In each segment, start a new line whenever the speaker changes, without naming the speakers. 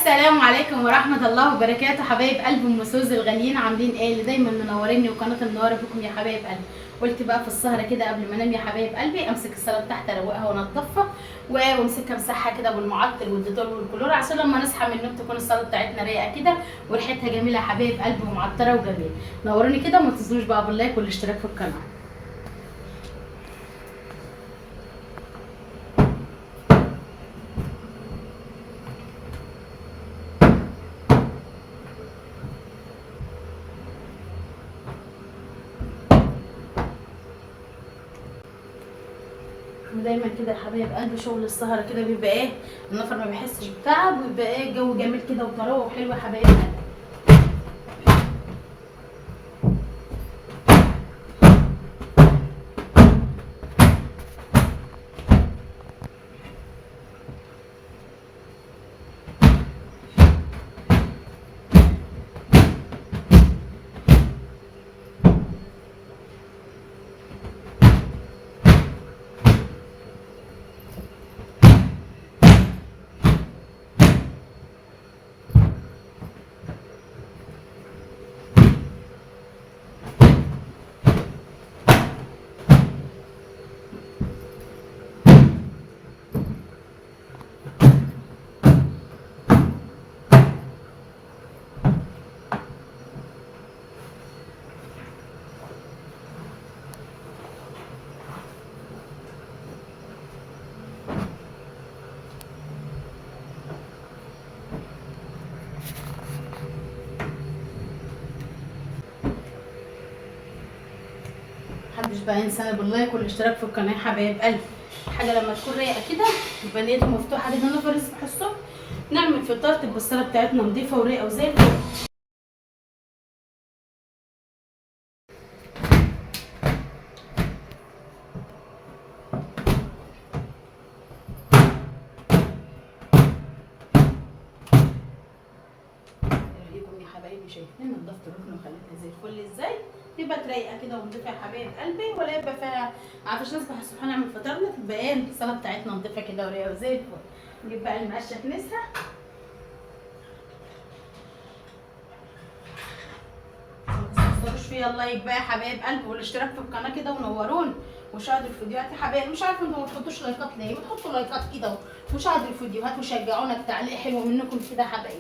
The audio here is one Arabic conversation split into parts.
السلام عليكم ورحمة الله وبركاته. حبايب قلب ام سوزي الغاليين، عاملين ايه؟ اللي دايما منوريني وقناة منورة بكم يا حبايب قلبي. قلت بقى في السهرة كده قبل ما انام يا حبايب قلبي امسك السلطة تحت اروقها وانضفها وامسكها امسحها كده بالمعطر والديتول والكلور عشان لما نصحى من النوم تكون السلطة بتاعتنا رايقة كده وريحتها جميلة يا حبايب قلبي ومعطرة وجميلة. نوروني كده وما تنسوش بقى باللايك والاشتراك في القناة. ودايما كده يا حبايب قلبي شغل السهره كده بيبقى ايه، النفر ما بيحسش بتعب ويبقى ايه الجو جميل كده وطراوه وحلو يا حبايب قلبي. محدش بقى ينسى باللايك والاشتراك في القناه يا حبايب قلبي. الحاجه لما تكون رايقه كده يبقى نيتها مفتوحه كده، النفر يصبح الصبح نعمل فطار تبقى السلطه بتاعتنا نضيفه ورايقه وزي الفل. اوريكم يا حبايبي، شايفين نضفت الركن وخليتها زي الفل ازاي؟ تبقى رايقه كده ونضيفها يا حبايب قلبي ولا يبقى فيها عارفه نصبح الصبح نعمل فطارنا تبقى ايه السلطه بتاعتنا نضيفها كده ورايقه وزي الفل. نجيب بقى المقشه كنسها، ما تنسوش فيا اللايك بقى يا حبايب قلبي والاشتراك في القناه كده ونوروني وشاهدوا الفيديوهات يا حبايبي. مش عارفه انتوا ما تحطوش لايكات ليه؟ ما تحطوا لايكات كده وشاهدوا الفيديوهات وشجعونا بتعليق حلو منكم كده يا حبايبي.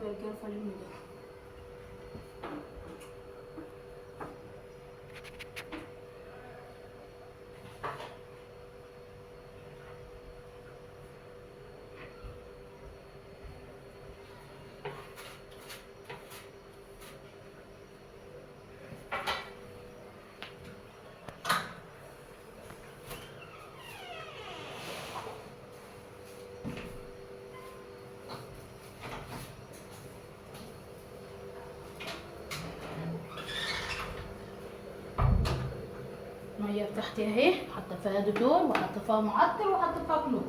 الجرفه اللي ده الميه بتاعتي اهي، حاطه فيها ديتول وحاطه فيها معطر وحاطه فيها كلور.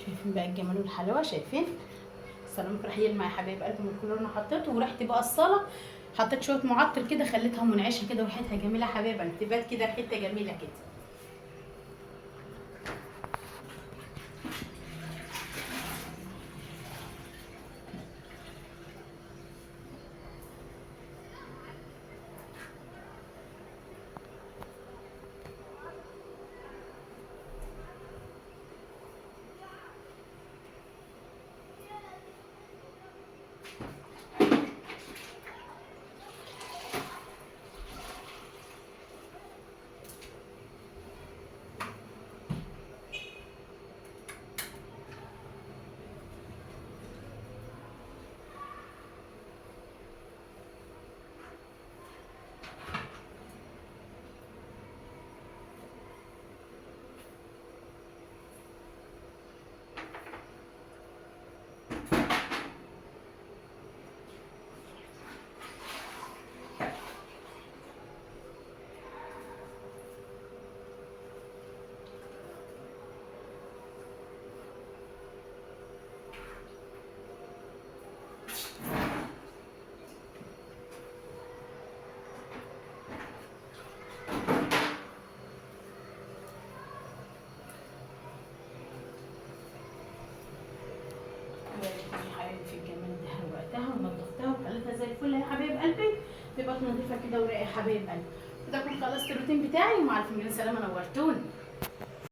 شايفين بقى الجمال والحلاوه؟ شايفين السيراميك راح يلمع يا حبايب قلبي من الكلور اللي انا حطيته. وريحتي بقى الصاله حطيت شويه معطر كده خليتها منعشه كده وريحتها جميله يا حبايب قلبي، تبات كده ريحتها جميله كده. يا حبايبي في الجمال ده روقتها ونضفتها وخليتها زي الفل يا حبايب قلبي، تبقى نضيفه كده ورايقه يا حبايب قلبي. كده اكون خلصت الروتين بتاعي، ومع الف مليون سلامه، نورتوني.